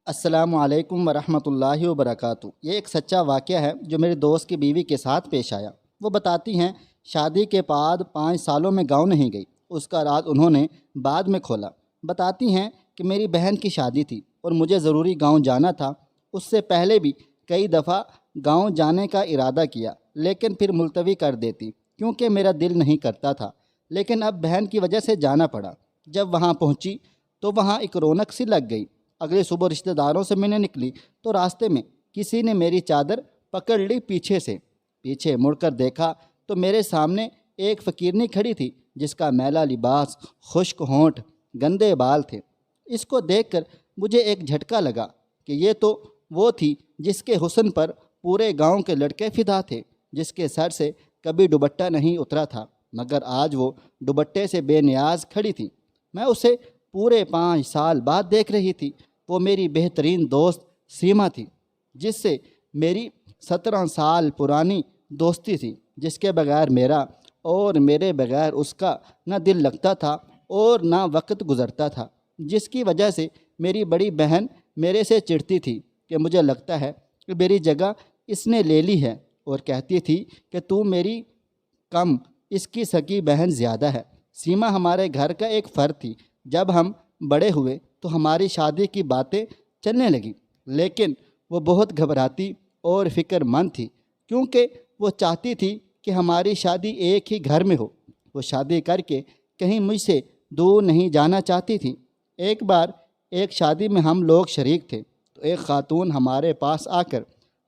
السلام علیکم ورحمۃ اللہ وبرکاتہ۔ یہ ایک سچا واقعہ ہے جو میرے دوست کی بیوی کے ساتھ پیش آیا۔ وہ بتاتی ہیں شادی کے بعد 5 سالوں میں گاؤں نہیں گئی، اس کا راز انہوں نے بعد میں کھولا۔ بتاتی ہیں کہ میری بہن کی شادی تھی اور مجھے ضروری گاؤں جانا تھا۔ اس سے پہلے بھی کئی دفعہ گاؤں جانے کا ارادہ کیا لیکن پھر ملتوی کر دیتی کیونکہ میرا دل نہیں کرتا تھا، لیکن اب بہن کی وجہ سے جانا پڑا۔ جب وہاں پہنچی تو وہاں ایک رونق سی لگ گئی۔ اگلے صبح رشتہ داروں سے ملنے نکلی تو راستے میں کسی نے میری چادر پکڑ لی پیچھے سے۔ پیچھے مڑ کر دیکھا تو میرے سامنے ایک فقیرنی کھڑی تھی جس کا میلا لباس، خشک ہونٹ، گندے بال تھے۔ اس کو دیکھ کر مجھے ایک جھٹکا لگا کہ یہ تو وہ تھی جس کے حسن پر پورے گاؤں کے لڑکے فدا تھے، جس کے سر سے کبھی دوپٹہ نہیں اترا تھا، مگر آج وہ دوپٹے سے بے نیاز کھڑی تھی۔ میں اسے پورے 5 سال بعد دیکھ رہی تھی۔ وہ میری بہترین دوست سیما تھی، جس سے میری 17 سال پرانی دوستی تھی، جس کے بغیر میرا اور میرے بغیر اس کا نہ دل لگتا تھا اور نہ وقت گزرتا تھا، جس کی وجہ سے میری بڑی بہن میرے سے چڑھتی تھی کہ مجھے لگتا ہے کہ میری جگہ اس نے لے لی ہے، اور کہتی تھی کہ تو میری کم اس کی سکی بہن زیادہ ہے۔ سیما ہمارے گھر کا ایک فرد تھی۔ جب ہم بڑے ہوئے تو ہماری شادی کی باتیں چلنے لگیں، لیکن وہ بہت گھبراتی اور فکر مند تھی کیونکہ وہ چاہتی تھی کہ ہماری شادی ایک ہی گھر میں ہو۔ وہ شادی کر کے کہیں مجھ سے دور نہیں جانا چاہتی تھی۔ ایک بار ایک شادی میں ہم لوگ شریک تھے تو ایک خاتون ہمارے پاس آ کر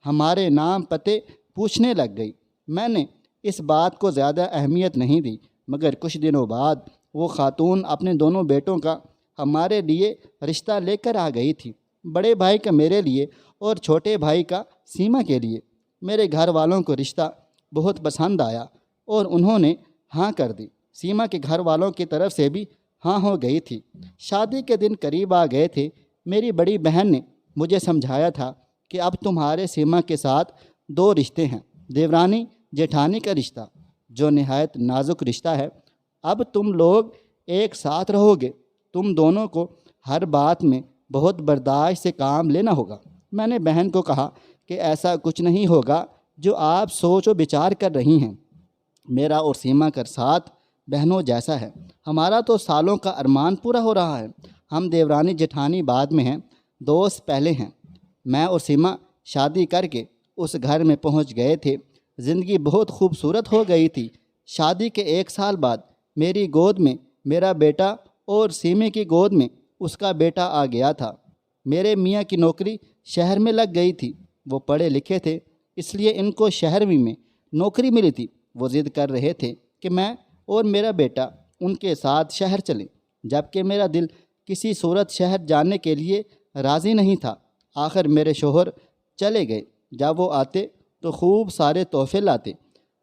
ہمارے نام پتے پوچھنے لگ گئی۔ میں نے اس بات کو زیادہ اہمیت نہیں دی، مگر کچھ دنوں بعد وہ خاتون اپنے دونوں بیٹوں کا ہمارے لیے رشتہ لے کر آ گئی تھی، بڑے بھائی کا میرے لیے اور چھوٹے بھائی کا سیما کے لیے۔ میرے گھر والوں کو رشتہ بہت پسند آیا اور انہوں نے ہاں کر دی۔ سیما کے گھر والوں کی طرف سے بھی ہاں ہو گئی تھی۔ شادی کے دن قریب آ گئے تھے۔ میری بڑی بہن نے مجھے سمجھایا تھا کہ اب تمہارے سیما کے ساتھ 2 رشتے ہیں، دیورانی جیٹھانی کا رشتہ جو نہایت نازک رشتہ ہے۔ اب تم لوگ ایک ساتھ رہو گے، تم دونوں کو ہر بات میں بہت برداشت سے کام لینا ہوگا۔ میں نے بہن کو کہا کہ ایسا کچھ نہیں ہوگا جو آپ سوچ و بچار کر رہی ہیں۔ میرا اور سیما کا ساتھ بہنوں جیسا ہے۔ ہمارا تو سالوں کا ارمان پورا ہو رہا ہے۔ ہم دیورانی جیٹھانی بعد میں ہیں، دوست پہلے ہیں۔ میں اور سیما شادی کر کے اس گھر میں پہنچ گئے تھے۔ زندگی بہت خوبصورت ہو گئی تھی۔ شادی کے 1 سال بعد میری گود میں میرا بیٹا اور سیمے کی گود میں اس کا بیٹا آ گیا تھا۔ میرے میاں کی نوکری شہر میں لگ گئی تھی۔ وہ پڑھے لکھے تھے، اس لیے ان کو شہر میں نوکری ملی تھی۔ وہ ضد کر رہے تھے کہ میں اور میرا بیٹا ان کے ساتھ شہر چلیں، جبکہ میرا دل کسی صورت شہر جانے کے لیے راضی نہیں تھا۔ آخر میرے شوہر چلے گئے۔ جب وہ آتے تو خوب سارے تحفے لاتے۔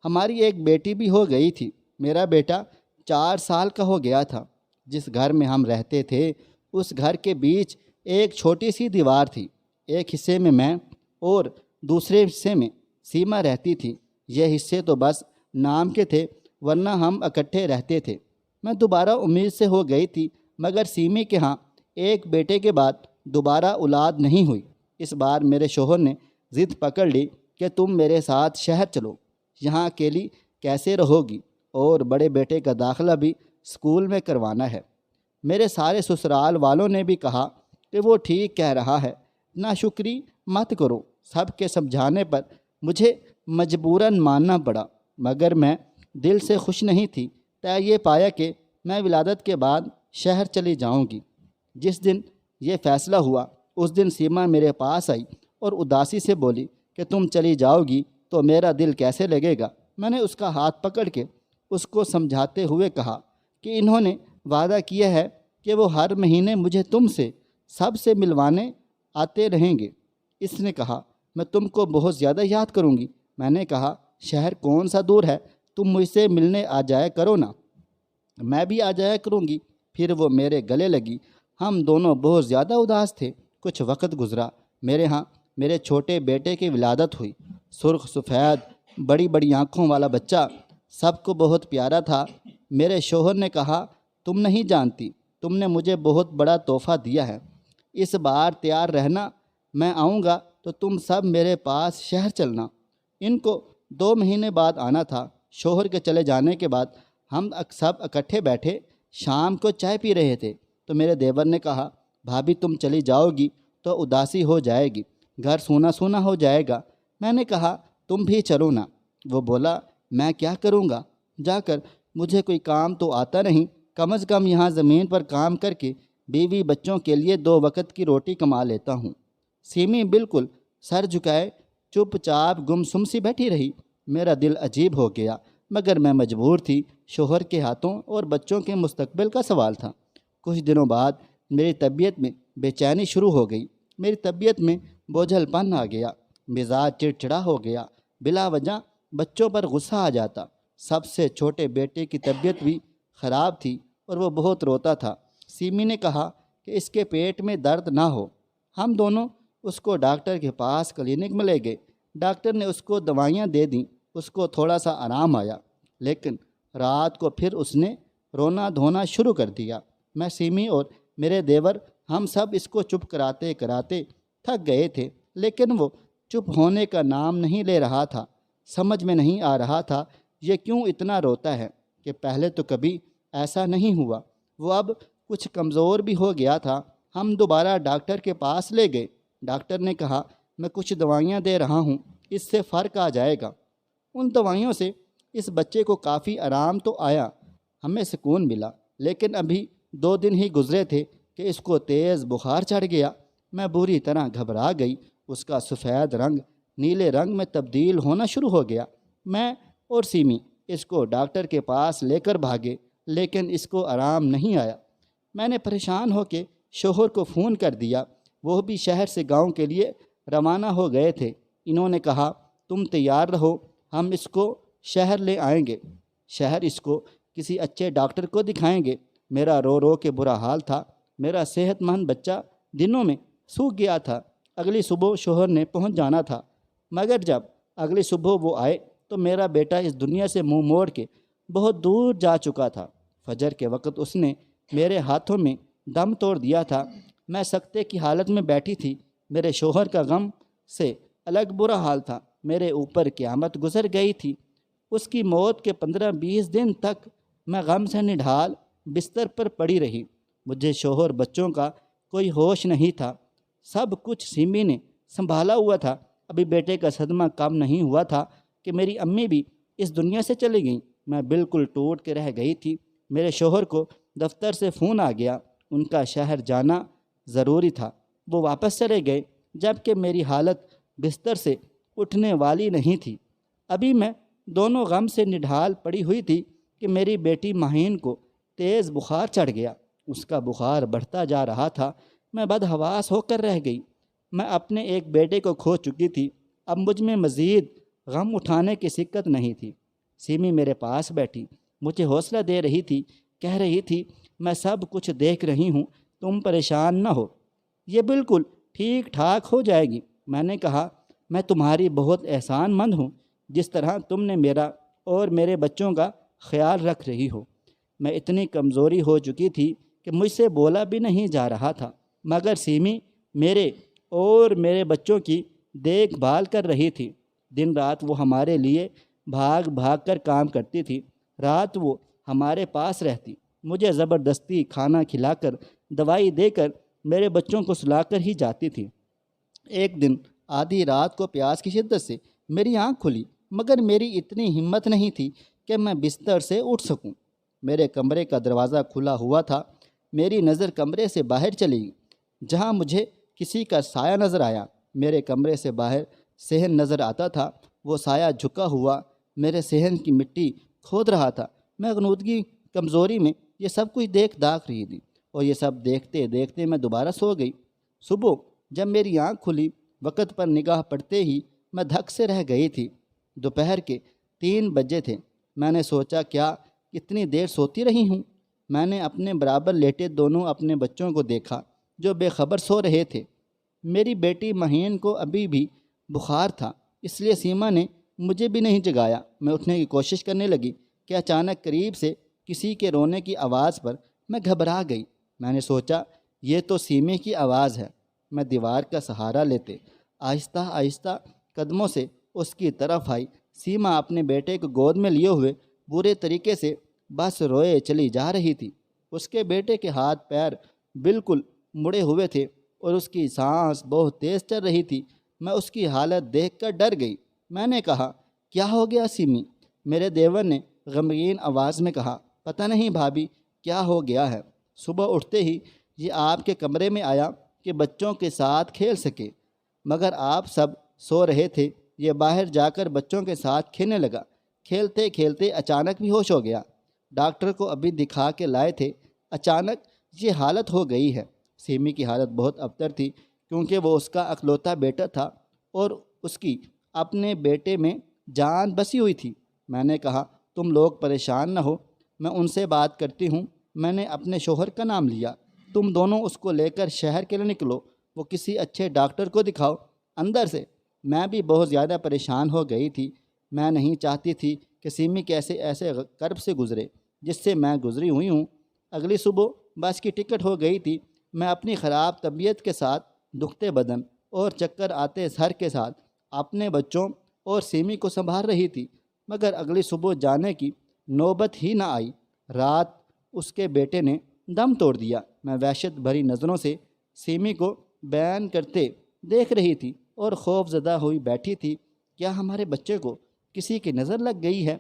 ہماری ایک بیٹی بھی ہو گئی تھی۔ میرا بیٹا 4 سال کا ہو گیا تھا۔ جس گھر میں ہم رہتے تھے اس گھر کے بیچ ایک چھوٹی سی دیوار تھی۔ ایک حصے میں میں اور دوسرے حصے میں سیما رہتی تھی۔ یہ حصے تو بس نام کے تھے، ورنہ ہم اکٹھے رہتے تھے۔ میں دوبارہ امید سے ہو گئی تھی، مگر سیمی کے ہاں ایک بیٹے کے بعد دوبارہ اولاد نہیں ہوئی۔ اس بار میرے شوہر نے ضد پکڑ لی کہ تم میرے ساتھ شہر چلو، یہاں اکیلی کیسے رہو گی، اور بڑے بیٹے کا داخلہ بھی اسکول میں کروانا ہے۔ میرے سارے سسرال والوں نے بھی کہا کہ وہ ٹھیک کہہ رہا ہے، ناشکری مت کرو۔ سب کے سمجھانے پر مجھے مجبوراً ماننا پڑا، مگر میں دل سے خوش نہیں تھی۔ طے یہ پایا کہ میں ولادت کے بعد شہر چلی جاؤں گی۔ جس دن یہ فیصلہ ہوا اس دن سیما میرے پاس آئی اور اداسی سے بولی کہ تم چلی جاؤ گی تو میرا دل کیسے لگے گا۔ میں نے اس کا ہاتھ پکڑ کے اس کو سمجھاتے ہوئے کہا کہ انہوں نے وعدہ کیا ہے کہ وہ ہر مہینے مجھے تم سے سب سے ملوانے آتے رہیں گے۔ اس نے کہا میں تم کو بہت زیادہ یاد کروں گی۔ میں نے کہا شہر کون سا دور ہے، تم مجھ سے ملنے آ جایا کرو نا۔ میں بھی آ جایا کروں گی۔ پھر وہ میرے گلے لگی۔ ہم دونوں بہت زیادہ اداس تھے۔ کچھ وقت گزرا۔ میرے ہاں میرے چھوٹے بیٹے کی ولادت ہوئی۔ سرخ سفید بڑی بڑی آنکھوں والا بچہ سب کو بہت پیارا تھا۔ میرے شوہر نے کہا تم نہیں جانتی، تم نے مجھے بہت بڑا تحفہ دیا ہے۔ اس بار تیار رہنا، میں آؤں گا تو تم سب میرے پاس شہر چلنا۔ ان کو 2 مہینے بعد آنا تھا۔ شوہر کے چلے جانے کے بعد ہم سب اکٹھے بیٹھے شام کو چائے پی رہے تھے تو میرے دیور نے کہا، بھابھی تم چلی جاؤ گی تو اداسی ہو جائے گی، گھر سونا سونا ہو جائے گا۔ میں نے کہا تم بھی چلو نا۔ وہ بولا، میں کیا کروں گا جا کر، مجھے کوئی کام تو آتا نہیں، کم از کم یہاں زمین پر کام کر کے بیوی بچوں کے لیے 2 وقت کی روٹی کما لیتا ہوں۔ سیمی بالکل سر جھکائے چپ چاپ گمسم سی بیٹھی رہی۔ میرا دل عجیب ہو گیا، مگر میں مجبور تھی، شوہر کے ہاتھوں اور بچوں کے مستقبل کا سوال تھا۔ کچھ دنوں بعد میری طبیعت میں بے چینی شروع ہو گئی، میری طبیعت میں بوجھل پن آ گیا، مزاج چڑچڑا ہو گیا، بلا وجہ بچوں پر غصہ آ جاتا۔ سب سے چھوٹے بیٹے کی طبیعت بھی خراب تھی اور وہ بہت روتا تھا۔ سیمی نے کہا کہ اس کے پیٹ میں درد نہ ہو۔ ہم دونوں اس کو ڈاکٹر کے پاس کلینک میں لے گئے۔ ڈاکٹر نے اس کو دوائیاں دے دیں، اس کو تھوڑا سا آرام آیا، لیکن رات کو پھر اس نے رونا دھونا شروع کر دیا۔ میں، سیمی اور میرے دیور، ہم سب اس کو چپ کراتے کراتے تھک گئے تھے، لیکن وہ چپ ہونے کا نام نہیں لے رہا تھا۔ سمجھ میں نہیں آ رہا تھا یہ کیوں اتنا روتا ہے، کہ پہلے تو کبھی ایسا نہیں ہوا۔ وہ اب کچھ کمزور بھی ہو گیا تھا۔ ہم دوبارہ ڈاکٹر کے پاس لے گئے۔ ڈاکٹر نے کہا، میں کچھ دوائیاں دے رہا ہوں، اس سے فرق آ جائے گا۔ ان دوائیوں سے اس بچے کو کافی آرام تو آیا، ہمیں سکون ملا، لیکن ابھی 2 دن ہی گزرے تھے کہ اس کو تیز بخار چڑھ گیا۔ میں بری طرح گھبرا گئی۔ اس کا سفید رنگ نیلے رنگ میں تبدیل ہونا شروع ہو گیا۔ میں اور سیمی اس کو ڈاکٹر کے پاس لے کر بھاگے، لیکن اس کو آرام نہیں آیا۔ میں نے پریشان ہو کے شوہر کو فون کر دیا، وہ بھی شہر سے گاؤں کے لیے روانہ ہو گئے تھے۔ انہوں نے کہا، تم تیار رہو، ہم اس کو شہر لے آئیں گے، شہر اس کو کسی اچھے ڈاکٹر کو دکھائیں گے۔ میرا رو رو کے برا حال تھا۔ میرا صحت مند بچہ دنوں میں سوکھ گیا تھا۔ اگلی صبح شوہر نے پہنچ جانا تھا، مگر جب اگلی صبح وہ آئے تو میرا بیٹا اس دنیا سے منہ موڑ کے بہت دور جا چکا تھا۔ فجر کے وقت اس نے میرے ہاتھوں میں دم توڑ دیا تھا۔ میں سکتے کی حالت میں بیٹھی تھی۔ میرے شوہر کا غم سے الگ برا حال تھا۔ میرے اوپر قیامت گزر گئی تھی۔ اس کی موت کے 15-20 دن تک میں غم سے نڈھال بستر پر پڑی رہی۔ مجھے شوہر بچوں کا کوئی ہوش نہیں تھا۔ سب کچھ سیمی نے سنبھالا ہوا تھا۔ ابھی بیٹے کا صدمہ کم نہیں ہوا تھا کہ میری امی بھی اس دنیا سے چلی گئیں۔ میں بالکل ٹوٹ کے رہ گئی تھی۔ میرے شوہر کو دفتر سے فون آ گیا، ان کا شہر جانا ضروری تھا۔ وہ واپس چلے گئے، جبکہ میری حالت بستر سے اٹھنے والی نہیں تھی۔ ابھی میں دونوں غم سے نڈھال پڑی ہوئی تھی کہ میری بیٹی ماہین کو تیز بخار چڑھ گیا۔ اس کا بخار بڑھتا جا رہا تھا۔ میں بدحواس ہو کر رہ گئی۔ میں اپنے ایک بیٹے کو کھو چکی تھی۔ اب مجھ میں مزید غم اٹھانے کی سکت نہیں تھی۔ سیمی میرے پاس بیٹھی، مجھے حوصلہ دے رہی تھی، کہہ رہی تھی، میں سب کچھ دیکھ رہی ہوں، تم پریشان نہ ہو، یہ بالکل ٹھیک ٹھاک ہو جائے گی۔ میں نے کہا، میں تمہاری بہت احسان مند ہوں، جس طرح تم نے میرا اور میرے بچوں کا خیال رکھ رہی ہو۔ میں اتنی کمزوری ہو چکی تھی کہ مجھ سے بولا بھی نہیں جا رہا تھا، مگر سیمی میرے اور میرے بچوں کی دیکھ بھال کر رہی تھی۔ دن رات وہ ہمارے لیے بھاگ بھاگ کر کام کرتی تھی۔ رات وہ ہمارے پاس رہتی، مجھے زبردستی کھانا کھلا کر، دوائی دے کر میرے بچوں کو سلا کر ہی جاتی تھی۔ ایک دن آدھی رات کو پیاس کی شدت سے میری آنکھ کھلی، مگر میری اتنی ہمت نہیں تھی کہ میں بستر سے اٹھ سکوں۔ میرے کمرے کا دروازہ کھلا ہوا تھا۔ میری نظر کمرے سے باہر چلی گئی، جہاں مجھے کسی کا سایہ نظر آیا۔ میرے کمرے سے باہر صحن نظر آتا تھا، وہ سایہ جھکا ہوا میرے صحن کی مٹی کھود رہا تھا۔ میں غنودگی کمزوری میں یہ سب کچھ دیکھ داکھ رہی تھی، اور یہ سب دیکھتے دیکھتے میں دوبارہ سو گئی۔ صبح جب میری آنکھ کھلی، وقت پر نگاہ پڑتے ہی میں دھک سے رہ گئی تھی۔ دوپہر کے 3 بجے تھے۔ میں نے سوچا، کیا اتنی دیر سوتی رہی ہوں؟ میں نے اپنے برابر لیٹے دونوں اپنے بچوں کو دیکھا، جو بے خبر سو رہے تھے۔ میری بیٹی مہین کو ابھی بھی بخار تھا، اس لیے سیما نے مجھے بھی نہیں جگایا۔ میں اٹھنے کی کوشش کرنے لگی کہ اچانک قریب سے کسی کے رونے کی آواز پر میں گھبرا گئی۔ میں نے سوچا یہ تو سیمی کی آواز ہے۔ میں دیوار کا سہارا لیتے آہستہ آہستہ قدموں سے اس کی طرف آئی۔ سیما اپنے بیٹے کو گود میں لیے ہوئے برے طریقے سے بس روئے چلی جا رہی تھی۔ اس کے بیٹے کے ہاتھ پیر بالکل مڑے ہوئے تھے اور اس کی سانس بہت تیز چل رہی تھی۔ میں اس کی حالت دیکھ کر ڈر گئی۔ میں نے کہا، کیا ہو گیا سیمی؟ میرے دیور نے غمگین آواز میں کہا، پتہ نہیں بھابھی کیا ہو گیا ہے۔ صبح اٹھتے ہی یہ آپ کے کمرے میں آیا کہ بچوں کے ساتھ کھیل سکے، مگر آپ سب سو رہے تھے۔ یہ باہر جا کر بچوں کے ساتھ کھیلنے لگا۔ کھیلتے کھیلتے اچانک بھی ہوش ہو گیا۔ ڈاکٹر کو ابھی دکھا کے لائے تھے، اچانک یہ حالت ہو گئی ہے۔ سیمی کی حالت بہت ابتر تھی کیونکہ وہ اس کا اکلوتا بیٹا تھا اور اس کی اپنے بیٹے میں جان بسی ہوئی تھی۔ میں نے کہا، تم لوگ پریشان نہ ہو، میں ان سے بات کرتی ہوں۔ میں نے اپنے شوہر کا نام لیا۔ تم دونوں اس کو لے کر شہر کے لیے نکلو، وہ کسی اچھے ڈاکٹر کو دکھاؤ۔ اندر سے میں بھی بہت زیادہ پریشان ہو گئی تھی۔ میں نہیں چاہتی تھی کہ سیمی کیسے ایسے کرب سے گزرے جس سے میں گزری ہوئی ہوں۔ اگلی صبح بس کی ٹکٹ ہو گئی تھی۔ میں اپنی خراب طبیعت کے ساتھ، دکھتے بدن اور چکر آتے سر کے ساتھ اپنے بچوں اور سیمی کو سنبھال رہی تھی، مگر اگلی صبح جانے کی نوبت ہی نہ آئی۔ رات اس کے بیٹے نے دم توڑ دیا۔ میں وحشت بھری نظروں سے سیمی کو بیان کرتے دیکھ رہی تھی اور خوف زدہ ہوئی بیٹھی تھی۔ کیا ہمارے بچے کو کسی کی نظر لگ گئی ہے؟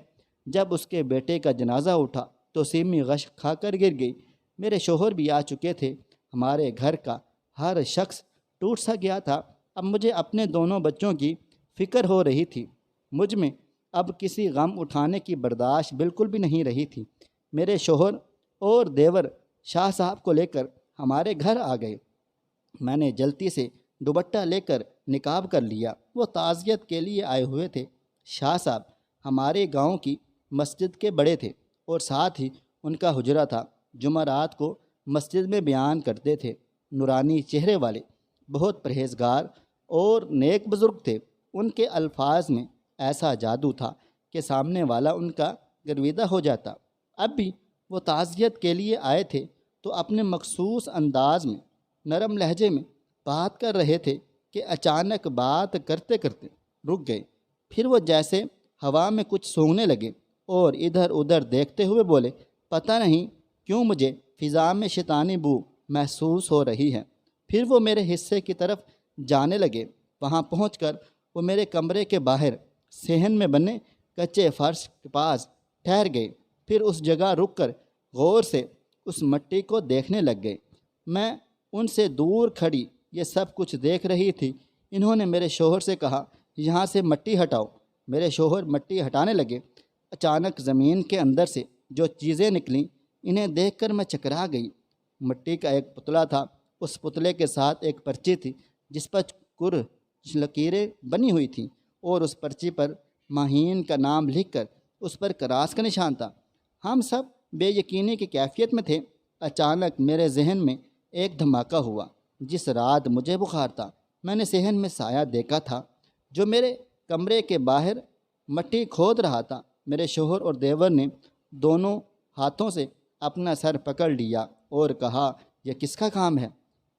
جب اس کے بیٹے کا جنازہ اٹھا تو سیمی غش کھا کر گر گئی۔ میرے شوہر بھی آ چکے تھے۔ ہمارے گھر کا ہر شخص ٹوٹ سا گیا تھا۔ اب مجھے اپنے دونوں بچوں کی فکر ہو رہی تھی۔ مجھ میں اب کسی غم اٹھانے کی برداشت بالکل بھی نہیں رہی تھی۔ میرے شوہر اور دیور شاہ صاحب کو لے کر ہمارے گھر آ گئے۔ میں نے جلدی سے دوپٹہ لے کر نقاب کر لیا۔ وہ تعزیت کے لیے آئے ہوئے تھے۔ شاہ صاحب ہمارے گاؤں کی مسجد کے بڑے تھے اور ساتھ ہی ان کا حجرہ تھا۔ جمعرات کو مسجد میں بیان کرتے تھے۔ نورانی چہرے والے، بہت پرہیزگار اور نیک بزرگ تھے۔ ان کے الفاظ میں ایسا جادو تھا کہ سامنے والا ان کا گرویدہ ہو جاتا۔ اب بھی وہ تعزیت کے لیے آئے تھے تو اپنے مخصوص انداز میں نرم لہجے میں بات کر رہے تھے کہ اچانک بات کرتے کرتے رک گئے۔ پھر وہ جیسے ہوا میں کچھ سونگنے لگے اور ادھر ادھر دیکھتے ہوئے بولے، پتہ نہیں کیوں مجھے فضا میں شیطانی بو محسوس ہو رہی ہے۔ پھر وہ میرے حصے کی طرف جانے لگے۔ وہاں پہنچ کر وہ میرے کمرے کے باہر صحن میں بنے کچے فرش کے پاس ٹھہر گئے۔ پھر اس جگہ رک کر غور سے اس مٹی کو دیکھنے لگ گئے۔ میں ان سے دور کھڑی یہ سب کچھ دیکھ رہی تھی۔ انہوں نے میرے شوہر سے کہا، یہاں سے مٹی ہٹاؤ۔ میرے شوہر مٹی ہٹانے لگے۔ اچانک زمین کے اندر سے جو چیزیں نکلیں انہیں دیکھ کر میں چکرا گئی۔ مٹی کا ایک پتلا تھا۔ اس پتلے کے ساتھ ایک پرچی تھی جس پر کچھ لکیریں بنی ہوئی تھیں اور اس پرچی پر ماہین کا نام لکھ کر اس پر کراس کا نشان تھا۔ ہم سب بے یقینی کی کیفیت میں تھے۔ اچانک میرے ذہن میں ایک دھماکہ ہوا۔ جس رات مجھے بخار تھا، میں نے صحن میں سایہ دیکھا تھا جو میرے کمرے کے باہر مٹی کھود رہا تھا۔ میرے شوہر اور دیور نے دونوں ہاتھوں سے اپنا سر پکڑ لیا اور کہا، یہ کس کا کام ہے؟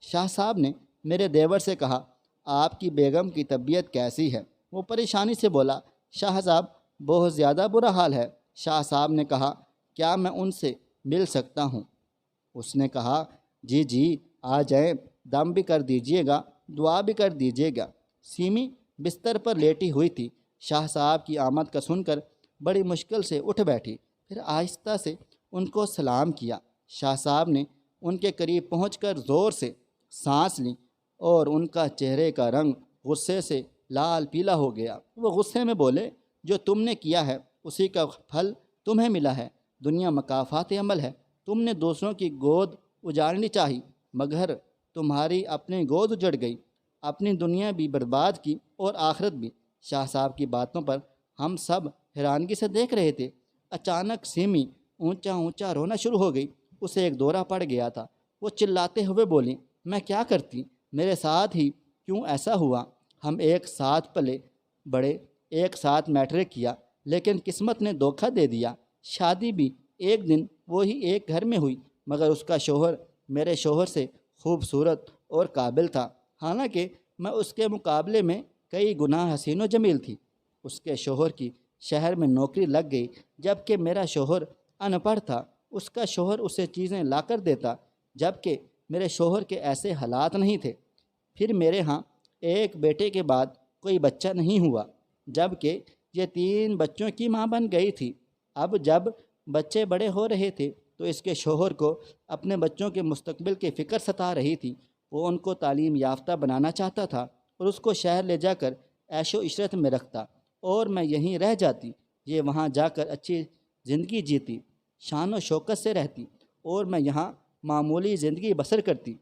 شاہ صاحب نے میرے دیور سے کہا، آپ کی بیگم کی طبیعت کیسی ہے؟ وہ پریشانی سے بولا، شاہ صاحب بہت زیادہ برا حال ہے۔ شاہ صاحب نے کہا، کیا میں ان سے مل سکتا ہوں؟ اس نے کہا، جی جی آ جائیں، دم بھی کر دیجیے گا، دعا بھی کر دیجیے گا۔ سیمی بستر پر لیٹی ہوئی تھی۔ شاہ صاحب کی آمد کا سن کر بڑی مشکل سے اٹھ بیٹھی، پھر آہستہ سے ان کو سلام کیا۔ شاہ صاحب نے ان کے قریب پہنچ کر زور سے سانس لی اور ان کا چہرے کا رنگ غصے سے لال پیلا ہو گیا۔ وہ غصے میں بولے، جو تم نے کیا ہے اسی کا پھل تمہیں ملا ہے۔ دنیا مکافات عمل ہے۔ تم نے دوسروں کی گود اجاڑنی چاہی مگر تمہاری اپنی گود اجڑ گئی۔ اپنی دنیا بھی برباد کی اور آخرت بھی۔ شاہ صاحب کی باتوں پر ہم سب حیرانگی سے دیکھ رہے تھے۔ اچانک سیمی اونچا اونچا رونا شروع ہو گئی۔ اسے ایک دورہ پڑ گیا تھا۔ وہ چلاتے ہوئے بولی، میں کیا کرتی؟ میرے ساتھ ہی کیوں ایسا ہوا؟ ہم ایک ساتھ پلے بڑے، ایک ساتھ میٹرک کیا، لیکن قسمت نے دھوکہ دے دیا۔ شادی بھی ایک دن وہی ایک گھر میں ہوئی، مگر اس کا شوہر میرے شوہر سے خوبصورت اور قابل تھا، حالانکہ میں اس کے مقابلے میں کئی گنا حسین و جمیل تھی۔ اس کے شوہر کی شہر میں نوکری لگ گئی، جبکہ میرا شوہر ان پڑھ تھا۔ اس کا شوہر اسے چیزیں لا کر دیتا، جبکہ میرے شوہر کے ایسے حالات نہیں تھے۔ پھر میرے ہاں ایک بیٹے کے بعد کوئی بچہ نہیں ہوا، جبکہ یہ 3 بچوں کی ماں بن گئی تھی۔ اب جب بچے بڑے ہو رہے تھے تو اس کے شوہر کو اپنے بچوں کے مستقبل کی فکر ستا رہی تھی۔ وہ ان کو تعلیم یافتہ بنانا چاہتا تھا اور اس کو شہر لے جا کر عیش و عشرت میں رکھتا، اور میں یہیں رہ جاتی۔ یہ وہاں جا کر اچھی زندگی جیتی، شان و شوکت سے رہتی، اور میں یہاں معمولی زندگی بسر کرتی۔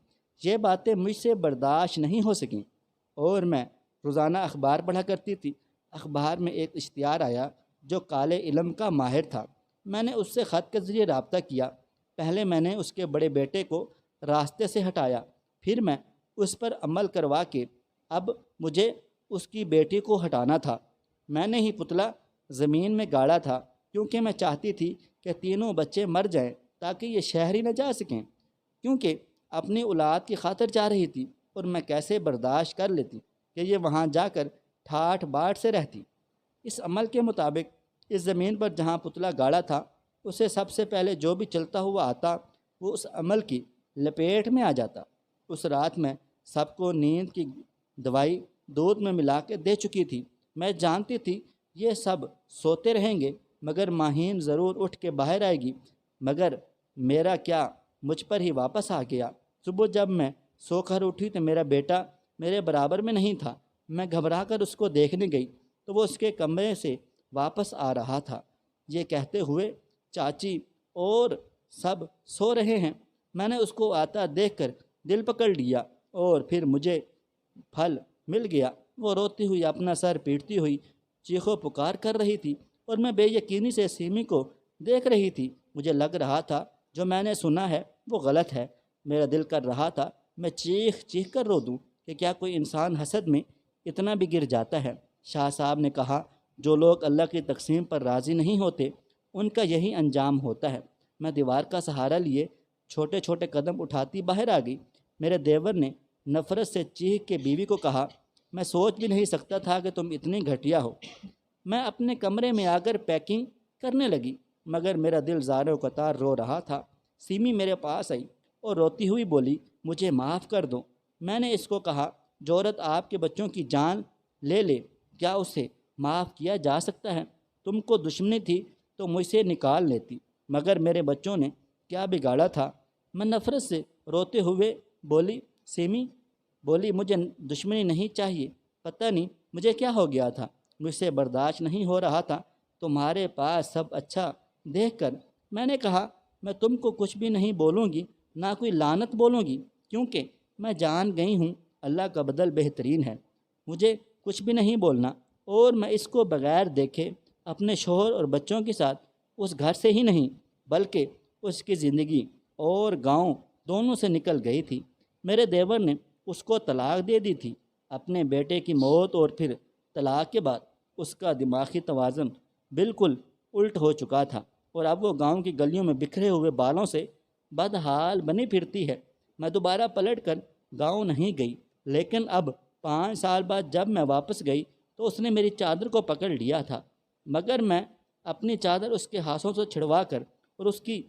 یہ باتیں مجھ سے برداشت نہیں ہو سکیں، اور میں روزانہ اخبار پڑھا کرتی تھی۔ اخبار میں ایک اشتہار آیا جو کالے علم کا ماہر تھا۔ میں نے اس سے خط کے ذریعے رابطہ کیا۔ پہلے میں نے اس کے بڑے بیٹے کو راستے سے ہٹایا، پھر میں اس پر عمل کروا کے اب مجھے اس کی بیٹی کو ہٹانا تھا۔ میں نے ہی پتلا زمین میں گاڑا تھا، کیونکہ میں چاہتی تھی کہ تینوں بچے مر جائیں تاکہ یہ شہر ہی نہ جا سکیں، کیونکہ اپنی اولاد کی خاطر جا رہی تھی، اور میں کیسے برداشت کر لیتی کہ یہ وہاں جا کر ٹھاٹھ باٹھ سے رہتی۔ اس عمل کے مطابق اس زمین پر جہاں پتلا گاڑا تھا، اسے سب سے پہلے جو بھی چلتا ہوا آتا وہ اس عمل کی لپیٹ میں آ جاتا۔ اس رات میں سب کو نیند کی دوائی دودھ میں ملا کے دے چکی تھی۔ میں جانتی تھی یہ سب سوتے رہیں گے، مگر ماہین ضرور اٹھ کے باہر آئے گی۔ مگر میرا کیا، مجھ پر ہی واپس آ گیا۔ صبح جب میں سو کر اٹھی تو میرا بیٹا میرے برابر میں نہیں تھا۔ میں گھبرا کر اس کو دیکھنے گئی تو وہ اس کے کمرے سے واپس آ رہا تھا، یہ کہتے ہوئے چاچی اور سب سو رہے ہیں۔ میں نے اس کو آتا دیکھ کر دل پکڑ لیا، اور پھر مجھے پھل مل گیا۔ وہ روتی ہوئی اپنا سر پیٹتی ہوئی چیخو پکار کر رہی تھی، اور میں بے یقینی سے سیمی کو دیکھ رہی تھی۔ مجھے لگ رہا تھا جو میں نے سنا ہے وہ غلط ہے۔ میرا دل کر رہا تھا میں چیخ چیخ کر رو دوں کہ کیا کوئی انسان حسد میں اتنا بھی گر جاتا ہے۔ شاہ صاحب نے کہا، جو لوگ اللہ کی تقسیم پر راضی نہیں ہوتے ان کا یہی انجام ہوتا ہے۔ میں دیوار کا سہارا لیے چھوٹے چھوٹے قدم اٹھاتی باہر آ گئی۔ میرے دیور نے نفرت سے چیخ کے بیوی کو کہا، میں سوچ بھی نہیں سکتا تھا کہ تم اتنی گھٹیا ہو۔ میں اپنے کمرے میں آ کر پیکنگ کرنے لگی، مگر میرا دل زار و قطار رو رہا تھا۔ سیمی میرے پاس آئی اور روتی ہوئی بولی، مجھے معاف کر دو۔ میں نے اس کو کہا، جو عورت آپ کے بچوں کی جان لے لے کیا اسے معاف کیا جا سکتا ہے؟ تم کو دشمنی تھی تو مجھ سے نکال لیتی، مگر میرے بچوں نے کیا بگاڑا تھا؟ میں نفرت سے روتے ہوئے بولی، سیمی بولی، مجھے دشمنی نہیں چاہیے، پتہ نہیں مجھے کیا ہو گیا تھا، مجھ سے برداشت نہیں ہو رہا تھا تمہارے پاس سب اچھا دیکھ کر۔ میں نے کہا، میں تم کو کچھ بھی نہیں بولوں گی، نہ کوئی لعنت بولوں گی، کیونکہ میں جان گئی ہوں اللہ کا بدل بہترین ہے۔ مجھے کچھ بھی نہیں بولنا، اور میں اس کو بغیر دیکھے اپنے شوہر اور بچوں کے ساتھ اس گھر سے ہی نہیں بلکہ اس کی زندگی اور گاؤں دونوں سے نکل گئی تھی۔ میرے دیور نے اس کو طلاق دے دی تھی۔ اپنے بیٹے کی موت اور پھر طلاق کے بعد اس کا دماغی توازن بالکل الٹ ہو چکا تھا، اور اب وہ گاؤں کی گلیوں میں بکھرے ہوئے بالوں سے بدحال بنی پھرتی ہے۔ میں دوبارہ پلٹ کر گاؤں نہیں گئی، لیکن اب 5 سال بعد جب میں واپس گئی تو اس نے میری چادر کو پکڑ لیا تھا، مگر میں اپنی چادر اس کے ہاتھوں سے چھڑوا کر اور اس کی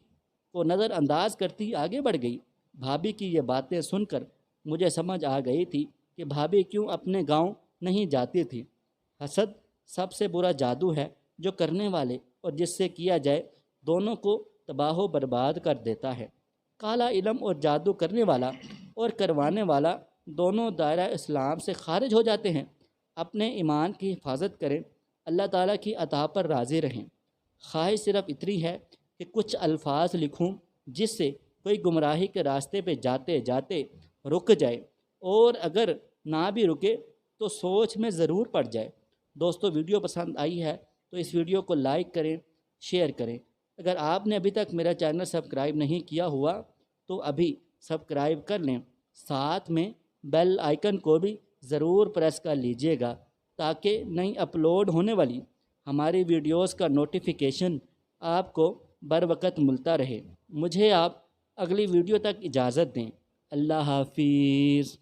کو نظر انداز کرتی آگے بڑھ گئی۔ بھابھی کی یہ باتیں سن کر مجھے سمجھ آ گئی تھی کہ بھابھی کیوں اپنے گاؤں نہیں جاتی تھی۔ حسد سب سے برا جادو ہے جو کرنے والے اور جس سے کیا جائے دونوں کو تباہ و برباد کر دیتا ہے۔ کالا علم اور جادو کرنے والا اور کروانے والا دونوں دائرہ اسلام سے خارج ہو جاتے ہیں۔ اپنے ایمان کی حفاظت کریں، اللہ تعالیٰ کی عطا پر راضی رہیں۔ خواہش صرف اتنی ہے کہ کچھ الفاظ لکھوں جس سے کوئی گمراہی کے راستے پہ جاتے جاتے رک جائے، اور اگر نہ بھی رکے تو سوچ میں ضرور پڑ جائے۔ دوستو، ویڈیو پسند آئی ہے تو اس ویڈیو کو لائک کریں، شیئر کریں۔ اگر آپ نے ابھی تک میرا چینل سبسکرائب نہیں کیا ہوا تو ابھی سبسکرائب کر لیں، ساتھ میں بیل آئیکن کو بھی ضرور پریس کر لیجئے گا تاکہ نئی اپلوڈ ہونے والی ہماری ویڈیوز کا نوٹیفیکیشن آپ کو بر وقت ملتا رہے۔ مجھے آپ اگلی ویڈیو تک اجازت دیں۔ اللہ حافظ.